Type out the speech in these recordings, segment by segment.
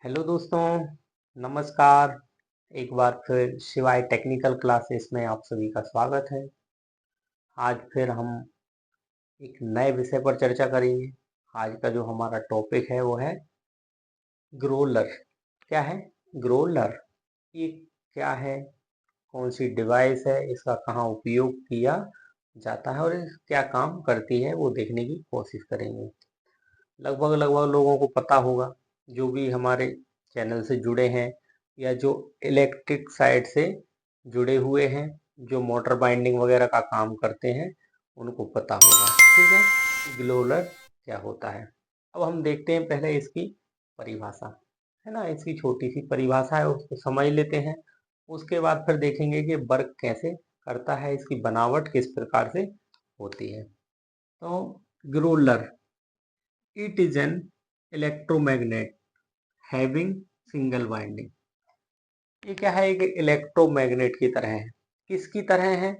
Hello दोस्तों, नमस्कार। एक बार फिर शिवाय टेक्निकल क्लासेस में आप सभी का स्वागत है। आज फिर हम एक नए विषय पर चर्चा करेंगे। आज का जो हमारा टॉपिक है वो है ग्रोलर। क्या है ग्रोलर? ये क्या है, कौन सी डिवाइस है, इसका कहाँ उपयोग किया जाता है और ये क्या काम करती है वो देखने की कोशिश करेंगे। लगभग लगभग लोगों को पता होगा, जो भी हमारे चैनल से जुड़े हैं या जो इलेक्ट्रिक साइड से जुड़े हुए हैं, जो मोटर बाइंडिंग वगैरह का काम करते हैं, उनको पता होगा। ठीक है, ग्लोलर क्या होता है। अब हम देखते हैं पहले इसकी परिभाषा, है ना। इसकी छोटी सी परिभाषा है, उसको समझ लेते हैं। उसके बाद फिर देखेंगे कि वर्क कैसे करता है, इसकी बनावट किस प्रकार से होती है। तो Growler, it is an electromagnet having single winding. ये क्या है, एक इलेक्ट्रोमैग्नेट की तरह है। किसकी तरह है?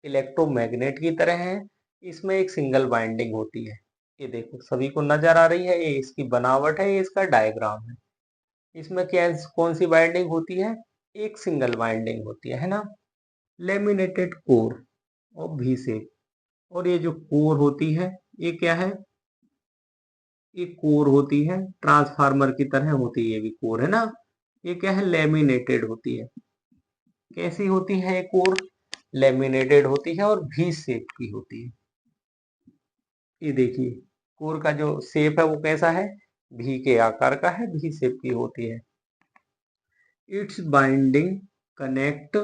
इलेक्ट्रोमैग्नेट की तरह है। इसमें एक सिंगल वाइंडिंग होती है। ये देखो, सभी को नजर आ रही है, ये इसकी बनावट है, ये इसका डायग्राम है। इसमें क्या, कौन सी वाइंडिंग होती है? एक सिंगल वाइंडिंग होती है ना। लेमिनेटेड कोर और भी शेप। और ये जो कोर होती है, ये क्या है? ये कोर होती है, ट्रांसफार्मर की तरह होती है, ये भी कोर है ना। ये क्या है? लेमिनेटेड होती है। कैसी होती है ये कोर? लेमिनेटेड होती है और भी शेप की होती है। ये देखिए, कोर का जो शेप है वो कैसा है? भी के आकार का है, भी शेप की होती है। It's binding connect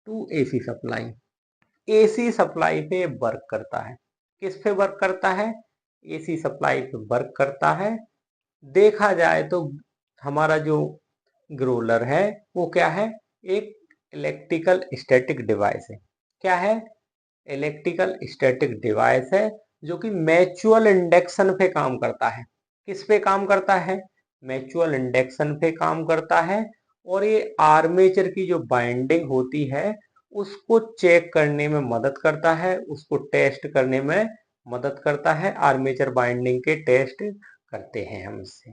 to AC supply. AC supply पे वर्क करता है। किस पे वर्क करता है? एसी सप्लाई पे वर्क करता है। देखा जाए तो हमारा जो ग्रोलर है वो क्या है? एक इलेक्ट्रिकल स्टैटिक डिवाइस है। क्या है? इलेक्ट्रिकल स्टैटिक डिवाइस है, जो कि म्यूचुअल इंडक्शन पे काम करता है। किस पे काम करता है? म्यूचुअल इंडक्शन पे काम करता है। और ये आर्मेचर की जो बाइंडिंग होती है उसको चेक करने में मदद करता है, उसको टेस्ट करने में मदद करता है। आर्मेचर बाइंडिंग के टेस्ट करते हैं हम इससे।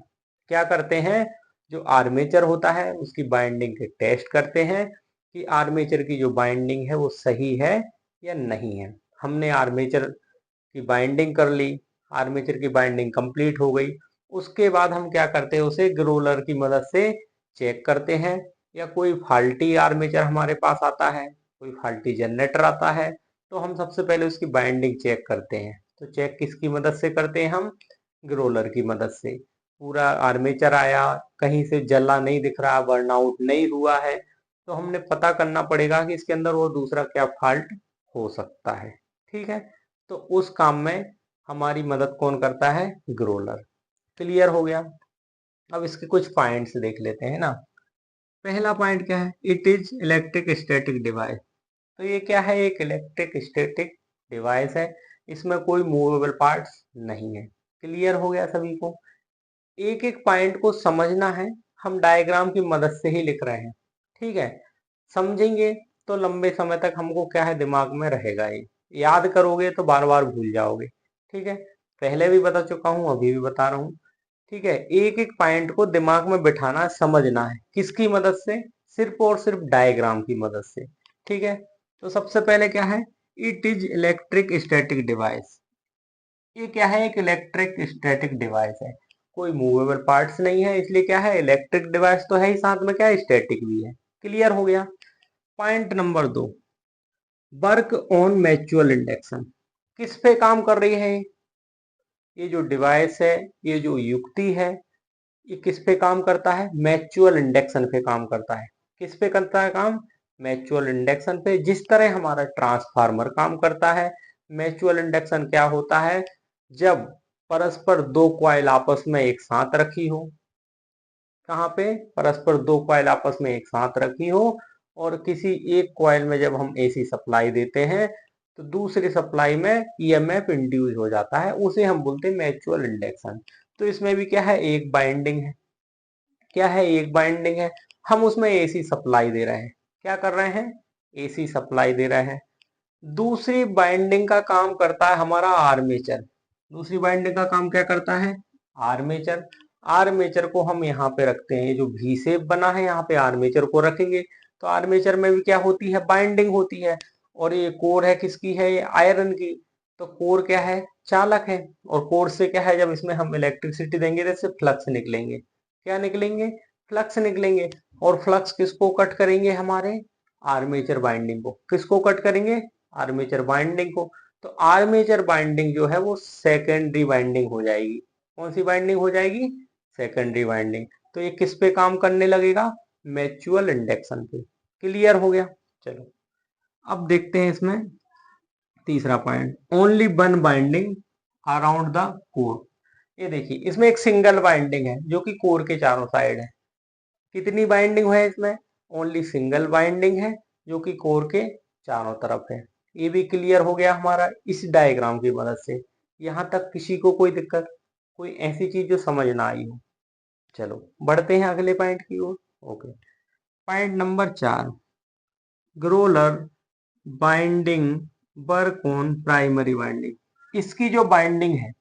क्या करते हैं? जो आर्मेचर होता है उसकी बाइंडिंग के टेस्ट करते हैं कि आर्मेचर की जो बाइंडिंग है वो सही है या नहीं है। हमने आर्मेचर की बाइंडिंग कर ली, आर्मेचर की बाइंडिंग कंप्लीट हो गई। उसके बाद हम क्या करते हैं? उसे ग्रोलर की मदद से चेक करते हैं। या कोई फाल्टी आर्मेचर हमारे पास आता है, कोई फाल्टी जनरेटर आता है, तो हम सबसे पहले उसकी बाइंडिंग चेक करते हैं। तो चेक किसकी मदद से करते हैं हम? ग्रोलर की मदद से। पूरा आर्मेचर आया, कहीं से जला नहीं दिख रहा, बर्नआउट नहीं हुआ है, तो हमने पता करना पड़ेगा कि इसके अंदर और दूसरा क्या फॉल्ट हो सकता है। ठीक है, तो उस काम में हमारी मदद कौन करता है? ग्रोलर। क्लियर हो गया। अब इसके कुछ पॉइंट्स देख लेते हैं ना। पहला पॉइंट क्या है? It is electric static device. तो ये क्या है? एक इलेक्ट्रिक स्टैटिक डिवाइस है। इसमें कोई मूवेबल पार्ट्स नहीं है। क्लियर हो गया सभी को? एक एक पॉइंट को समझना है, हम डायग्राम की मदद से ही लिख रहे हैं। ठीक है, समझेंगे तो लंबे समय तक हमको क्या है, दिमाग में रहेगा। ये याद करोगे तो बार बार भूल जाओगे। ठीक है, पहले भी बता चुका हूँ, अभी भी बता रहा हूँ। ठीक है, एक एक पॉइंट को दिमाग में बिठाना, समझना है। किसकी मदद से? सिर्फ और सिर्फ डायग्राम की मदद से। ठीक है, तो सबसे पहले क्या है? It is electric static device. ये क्या है? एक इलेक्ट्रिक स्टैटिक डिवाइस है। कोई मूवेबल पार्ट्स नहीं है, इसलिए क्या है? इलेक्ट्रिक डिवाइस तो है ही, साथ में क्या है? स्टैटिक भी है। क्लियर हो गया। Point number 2, work on mutual induction. किस पे काम कर रही है ये जो डिवाइस है, ये जो युक्ति है, ये किस पे काम करता है? म्यूचुअल इंडक्शन पे काम करता है। किस पे करता है काम? म्यूचुअल इंडक्शन पे। जिस तरह हमारा ट्रांसफार्मर काम करता है। म्यूचुअल इंडक्शन क्या होता है? जब परस्पर दो कॉइल आपस में एक साथ रखी हो। कहाँ पे? परस्पर दो कॉइल आपस में एक साथ रखी हो, और किसी एक कॉइल में जब हम एसी सप्लाई देते हैं तो दूसरी सप्लाई में ईएमएफ इंड्यूस हो जाता है, उसे हम बोलते हैं म्यूचुअल इंडक्शन। तो इसमें भी क्या है? एक बाइंडिंग है। क्या है? एक बाइंडिंग है। हम उसमें एसी सप्लाई दे रहे हैं। क्या कर रहे हैं? एसी सप्लाई दे रहे हैं। दूसरी बाइंडिंग का काम करता है हमारा आर्मेचर। दूसरी बाइंडिंग का काम क्या करता है? आर्मेचर। आर्मेचर को हम यहाँ पे रखते हैं, ये जो भी शेप बना है यहाँ पे आर्मेचर को रखेंगे। तो आर्मेचर में भी क्या होती है, बाइंडिंग होती है। और ये कोर है किसकी है, ये आयरन की। तो कोर क्या है, चालक है। और कोर से क्या है, जब इसमें हम इलेक्ट्रिसिटी देंगे तो इससे फ्लक्स निकलेंगे। क्या निकलेंगे, फ्लक्स निकलेंगे। और फ्लक्स किसको कट करेंगे, हमारे आर्मेचर बाइंडिंग को। किसको कट करेंगे, आर्मेचर बाइंडिंग को। तो आर्मेचर बाइंडिंग जो है वो सेकेंडरी बाइंडिंग हो जाएगी। कौन सी बाइंडिंग हो जाएगी, सेकेंडरी बाइंडिंग। तो ये किस पे काम करने लगेगा, म्यूचुअल इंडक्शन पे। क्लियर हो गया। चलो अब देखते हैं इसमें तीसरा point, only one binding around the core. ये देखिए इसमें एक सिंगल बाइंडिंग है जो कि कोर के चारों साइड है। कितनी बाइंडिंग है इसमें, ओनली सिंगल बाइंडिंग है जो कि कोर के चारों तरफ है। ये भी क्लियर हो गया हमारा इस डायग्राम की मदद से। यहाँ तक किसी को कोई दिक्कत, कोई ऐसी चीज जो समझ ना आई हो। चलो बढ़ते हैं अगले पॉइंट की ओर। ओके, पॉइंट नंबर 4, ग्रोलर winding work on primary winding. इसकी जो बाइंडिंग है,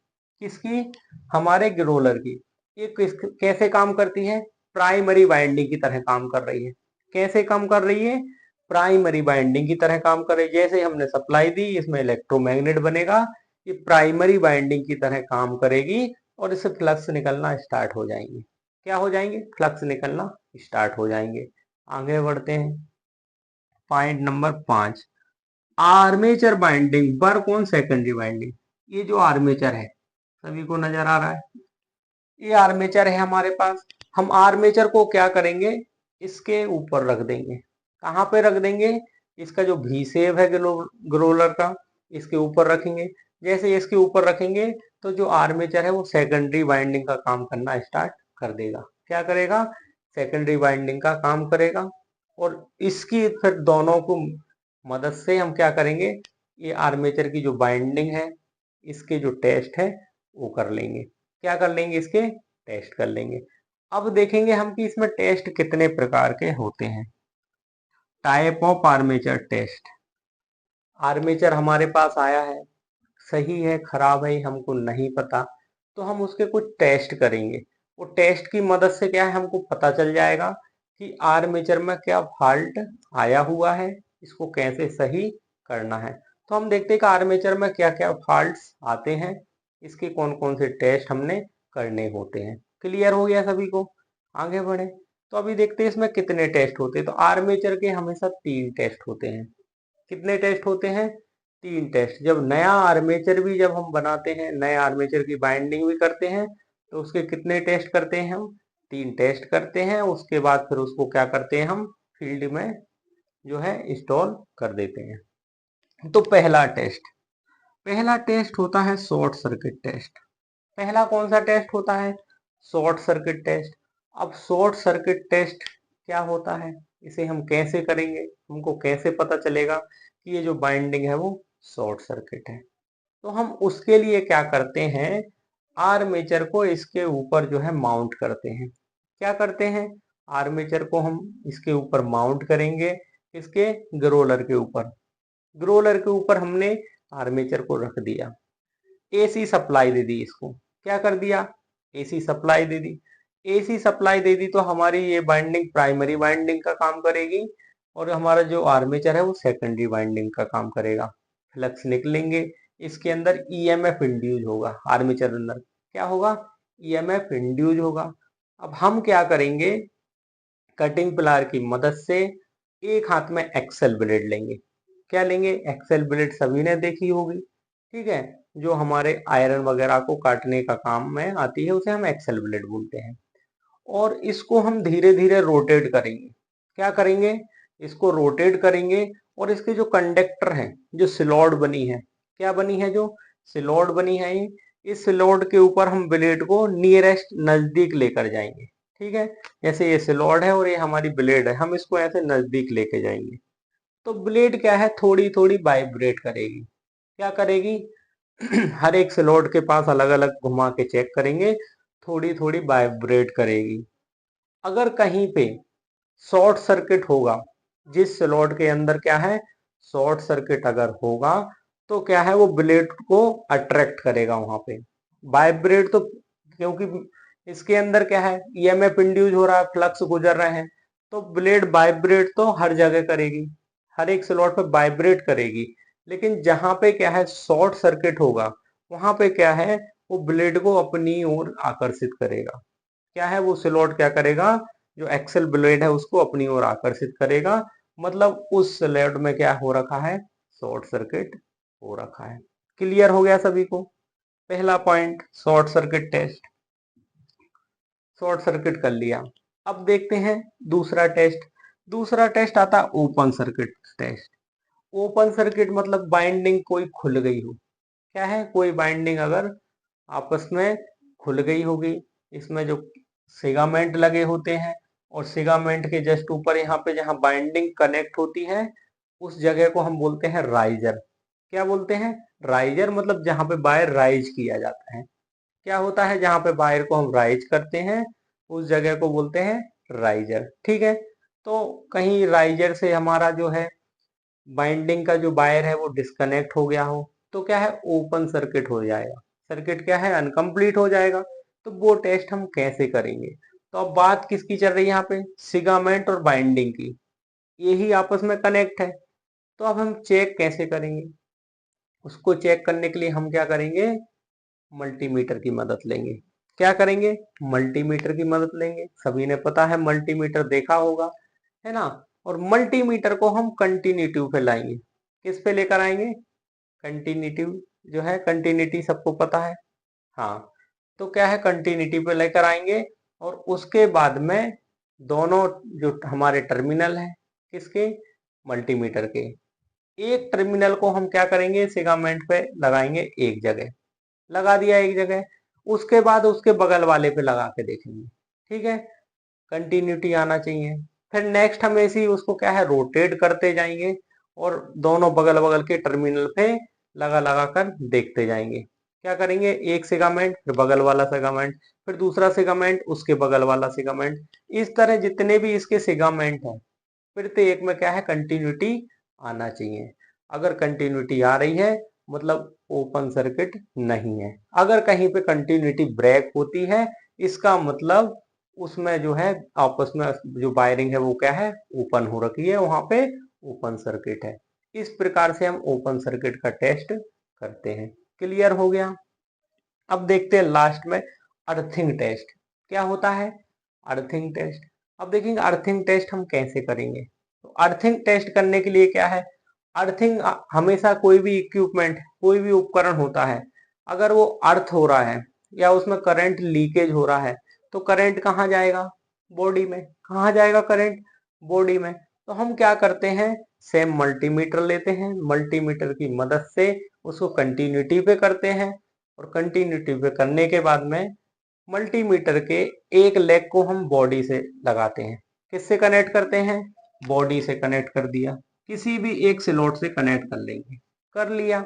किसकी, हमारे ग्रोलर की, ये कैसे काम करती है, प्राइमरी बाइंडिंग की तरह काम कर रही है। कैसे काम कर रही है, प्राइमरी बाइंडिंग की तरह काम कर रही है। जैसे हमने सप्लाई दी, इसमें इलेक्ट्रोमैग्नेट बनेगा, ये प्राइमरी बाइंडिंग की तरह काम करेगी और इससे फ्लक्स निकलना स्टार्ट हो जाएंगे। क्या हो जाएंगे, फ्लक्स निकलना स्टार्ट हो जाएंगे। आगे बढ़ते हैं, point number 5, armature binding work on secondary binding. ये जो आर्मेचर है, सभी को नजर आ रहा है, ये आर्मेचर है हमारे पास। हम आर्मेचर को क्या करेंगे, इसके ऊपर रख देंगे। कहाँ पे रख देंगे, इसका जो भी शेप है ग्रोलर का, इसके ऊपर रखेंगे। जैसे इसके ऊपर रखेंगे तो जो आर्मेचर है वो सेकेंडरी बाइंडिंग का काम करना स्टार्ट कर देगा। क्या करेगा, सेकेंडरी बाइंडिंग का काम करेगा। और इसकी फिर दोनों को मदद से हम क्या करेंगे, ये आर्मेचर की जो बाइंडिंग है, इसके जो टेस्ट है वो कर लेंगे। क्या कर लेंगे, इसके टेस्ट कर लेंगे। अब देखेंगे हम कि इसमें टेस्ट कितने प्रकार के होते हैं। Type of armature test. Armature हमारे पास आया है, सही है खराब है हमको नहीं पता, तो हम उसके कुछ टेस्ट करेंगे। वो टेस्ट की मदद से क्या है, हमको पता चल जाएगा कि आर्मेचर में क्या फॉल्ट आया हुआ है, इसको कैसे सही करना है। तो हम देखते हैं कि आर्मेचर में क्या क्या फॉल्ट्स आते हैं, इसके कौन कौन से टेस्ट हमने करने होते हैं। क्लियर हो गया सभी को, आगे बढ़े। तो अभी देखते हैं इसमें कितने टेस्ट होते हैं। तो आर्मेचर के हमेशा 3 टेस्ट होते हैं। कितने टेस्ट होते हैं, 3 टेस्ट। जब नया आर्मेचर भी जब हम बनाते हैं, नए आर्मेचर की बाइंडिंग भी करते हैं, तो उसके कितने टेस्ट करते हैं हम, 3 टेस्ट करते हैं। उसके बाद फिर उसको क्या करते हैं, हम फील्ड में जो है इंस्टॉल कर देते हैं। तो पहला टेस्ट होता है शॉर्ट सर्किट टेस्ट। पहला कौन सा टेस्ट होता है, शॉर्ट सर्किट टेस्ट। अब शॉर्ट सर्किट टेस्ट क्या होता है, इसे हम कैसे करेंगे, हमको कैसे पता चलेगा कि ये जो बाइंडिंग है वो शॉर्ट सर्किट है। तो हम उसके लिए क्या करते हैं, आर्मेचर को इसके ऊपर जो है माउंट करते हैं। क्या करते हैं, आर्मेचर को हम इसके ऊपर माउंट करेंगे, इसके ग्रोलर के ऊपर। ग्रोलर के ऊपर हमने आर्मेचर को रख दिया, एसी सप्लाई दे दी इसको। क्या कर दिया, एसी सप्लाई दे दी। एसी सप्लाई दे दी तो हमारी ये बाइंडिंग प्राइमरी बाइंडिंग का काम करेगी और हमारा जो आर्मेचर है वो सेकेंडरी बाइंडिंग का काम करेगा। फ्लक्स निकलेंगे, इसके अंदर ईएमएफ इंड्यूज होगा। आर्मेचर अंदर क्या होगा, ईएमएफ इंड्यूज होगा। अब हम क्या करेंगे, कटिंग प्लायर की मदद से एक हाथ में एक्सेल ब्लेड लेंगे। क्या लेंगे, एक्सेल ब्लेड सभी ने देखी होगी, ठीक है, जो हमारे आयरन वगैरह को काटने का काम में आती है, उसे हम एक्सेल ब्लेड बोलते हैं। और इसको हम धीरे धीरे रोटेट करेंगे। क्या करेंगे, इसको रोटेट करेंगे। और इसके जो कंडक्टर हैं, जो स्लॉट बनी है, क्या बनी है, जो स्लॉट बनी है, इस स्लॉट के ऊपर हम ब्लेड को नियरेस्ट नजदीक लेकर जाएंगे। ठीक है, जैसे ये स्लॉट है और ये हमारी ब्लेड है, हम इसको ऐसे नजदीक लेके जाएंगे। तो ब्लेड क्या है, थोड़ी थोड़ी वाइब्रेट करेगी। क्या करेगी, हर एक स्लॉट के पास अलग अलग घुमा के चेक करेंगे, थोड़ी थोड़ी वाइब्रेट करेगी। अगर कहीं पे शॉर्ट सर्किट होगा, जिस स्लॉट के अंदर क्या है, शॉर्ट सर्किट अगर होगा, तो क्या है, वो ब्लेड को अट्रैक्ट करेगा वहां पे। वाइब्रेट तो क्योंकि इसके अंदर क्या है, ईएमएफ इंड्यूस हो रहा है, फ्लक्स गुजर रहे हैं, तो ब्लेड वाइब्रेट तो हर जगह करेगी, हर एक स्लॉट पे वाइब्रेट करेगी। लेकिन जहां पे क्या है शॉर्ट सर्किट होगा, वहां पे क्या है वो ब्लेड को अपनी ओर आकर्षित करेगा। क्या है वो स्लॉट क्या करेगा, जो एक्सल ब्लेड है उसको अपनी ओर आकर्षित करेगा। मतलब उस स्लॉट में क्या हो रखा है, शॉर्ट सर्किट हो रखा है। क्लियर हो गया सभी को। पहला point short circuit test, short circuit कर लिया। अब देखते हैं दूसरा टेस्ट। दूसरा टेस्ट आता है open circuit test. Open circuit मतलब बाइंडिंग कोई खुल गई हो। क्या है, कोई बाइंडिंग अगर आपस में खुल गई होगी, इसमें जो सिगामेंट लगे होते हैं और सिगामेंट के जस्ट ऊपर यहाँ पे जहाँ बाइंडिंग कनेक्ट होती है उस जगह को हम बोलते हैं राइजर। क्या बोलते हैं, राइजर। मतलब जहाँ पे वायर राइज किया जाता है। क्या होता है, जहाँ पे वायर को हम राइज करते हैं उस जगह को बोलते हैं राइजर। ठीक है, तो कहीं राइजर से हमारा जो है बाइंडिंग का जो वायर है वो डिस्कनेक्ट हो गया हो तो क्या है ओपन सर्किट हो जाएगा। सर्किट क्या है, अनकंप्लीट हो जाएगा। तो वो टेस्ट हम कैसे करेंगे, तो अब बात किसकी चल रही है यहाँ पे, सिगामेंट और बाइंडिंग की। यही आपस में कनेक्ट है। तो अब हम चेक कैसे करेंगे, उसको चेक करने के लिए हम क्या करेंगे, मल्टीमीटर की मदद लेंगे। क्या करेंगे, मल्टीमीटर की मदद लेंगे। सभी ने पता है मल्टीमीटर देखा होगा, है ना। और मल्टीमीटर को हम कंटिन्यूटी पे लाएंगे। किस पे लेकर आएंगे, कंटिन्यूटी, जो है कंटिन्यूटी सबको पता है। हाँ, तो क्या है कंटिन्यूटी पे लेकर आएंगे और उसके बाद में दोनों जो हमारे टर्मिनल है किसके, मल्टीमीटर के, एक टर्मिनल को हम क्या करेंगे सिगामेंट पे लगाएंगे, एक जगह लगा दिया एक जगह, उसके बाद उसके बगल वाले पे लगा के देखेंगे। ठीक है, कंटिन्यूटी आना चाहिए। फिर नेक्स्ट हम ऐसे ही उसको क्या है रोटेट करते जाएंगे और दोनों बगल बगल के टर्मिनल पे लगा लगा कर देखते जाएंगे। क्या करेंगे, एक सेगामेंट फिर बगल वाला सेगामेंट फिर दूसरा सेगामेंट उसके बगल वाला सेगामेंट, इस तरह जितने भी इसके सेगामेंट हैं प्रत्येक में क्या है कंटिन्यूटी आना चाहिए। अगर कंटिन्यूटी आ रही है मतलब ओपन सर्किट नहीं है। अगर कहीं पे कंटिन्यूटी ब्रेक होती है इसका मतलब उसमें जो है आपस में जो वायरिंग है वो क्या है ओपन हो रखी है, वहां पे ओपन सर्किट है। इस प्रकार से हम ओपन सर्किट का टेस्ट करते हैं। क्लियर हो गया। अब देखते हैं लास्ट में अर्थिंग टेस्ट क्या होता है, अर्थिंग टेस्ट। अब देखेंगे अर्थिंग टेस्ट हम कैसे करेंगे। तो अर्थिंग टेस्ट करने के लिए क्या है, अर्थिंग हमेशा कोई भी इक्विपमेंट कोई भी उपकरण होता है अगर वो अर्थ हो रहा है या उसमें करंट लीकेज हो रहा है तो करंट कहाँ जाएगा, बॉडी में। कहाँ जाएगा करंट, बॉडी में। तो हम क्या करते हैं, सेम मल्टीमीटर लेते हैं, मल्टीमीटर की मदद से उसको कंटिन्यूटी पे करते हैं और कंटिन्यूटी पे करने के बाद में मल्टीमीटर के एक लेग को हम बॉडी से लगाते हैं। किससे कनेक्ट करते हैं, बॉडी से कनेक्ट कर दिया, किसी भी एक स्लॉट से कनेक्ट कर लेंगे, कर लिया।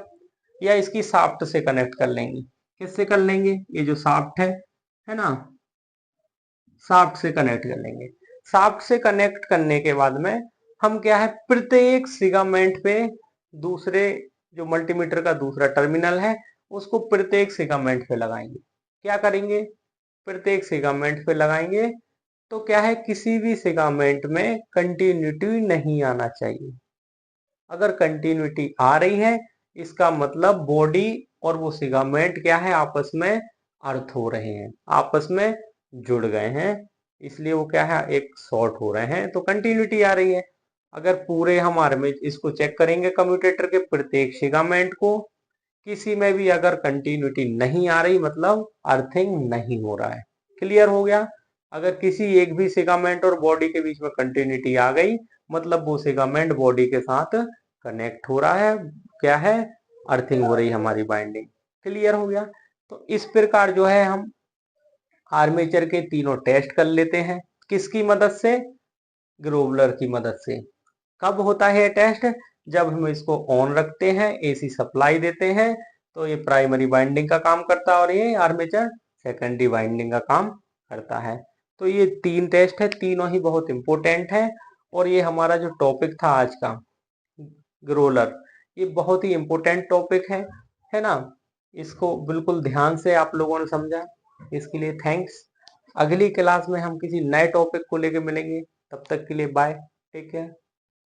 या इसकी शाफ्ट से कनेक्ट कर लेंगे। किससे कर लेंगे, ये जो शाफ्ट है ना, शाफ्ट से कनेक्ट कर लेंगे। शाफ्ट से कनेक्ट करने के बाद में हम क्या है प्रत्येक सिगामेंट पे दूसरे जो मल्टीमीटर का दूसरा टर्मिनल है उसको प्रत्येक सिगामेंट पे लगाएंगे। क्या करेंगे, प्रत्येक सिगामेंट पे लगाएंगे। तो क्या है किसी भी सिगामेंट में कंटिन्यूटी नहीं आना चाहिए। अगर कंटिन्यूटी आ रही है इसका मतलब बॉडी और वो सिगामेंट क्या है आपस में अर्थ हो रहे हैं, आपस में जुड़ गए हैं, इसलिए वो क्या है एक शॉर्ट हो रहे हैं तो कंटिन्यूटी आ रही है। अगर पूरे हम में इसको चेक करेंगे कम्यूटेटर के प्रत्येक सिगामेंट को, किसी में भी अगर कंटिन्यूटी नहीं आ रही मतलब अर्थिंग नहीं हो रहा है। क्लियर हो गया। अगर किसी एक भी सिगामेंट और बॉडी के बीच में कंटिन्यूटी आ गई मतलब वो सिगामेंट बॉडी के साथ कनेक्ट हो रहा है, क्या है अर्थिंग हो रही है हमारी बाइंडिंग। क्लियर हो गया। तो इस प्रकार जो है हम आर्मेचर के तीनों टेस्ट कर लेते हैं किसकी मदद से, ग्रोवलर की मदद से। कब होता है ये टेस्ट, जब हम इसको ऑन रखते हैं एसी सप्लाई देते हैं तो ये प्राइमरी बाइंडिंग का काम करता है और ये आर्मेचर सेकेंडरी बाइंडिंग का काम करता है। तो ये तीन टेस्ट है, तीनों ही बहुत इंपॉर्टेंट है। और ये हमारा जो टॉपिक था आज का ग्रोलर, ये बहुत ही इंपॉर्टेंट टॉपिक है ना। इसको बिल्कुल ध्यान से आप लोगों ने समझा, इसके लिए थैंक्स। अगली क्लास में हम किसी नए टॉपिक को लेकर मिलेंगे। तब तक के लिए बाय, टेक केयर।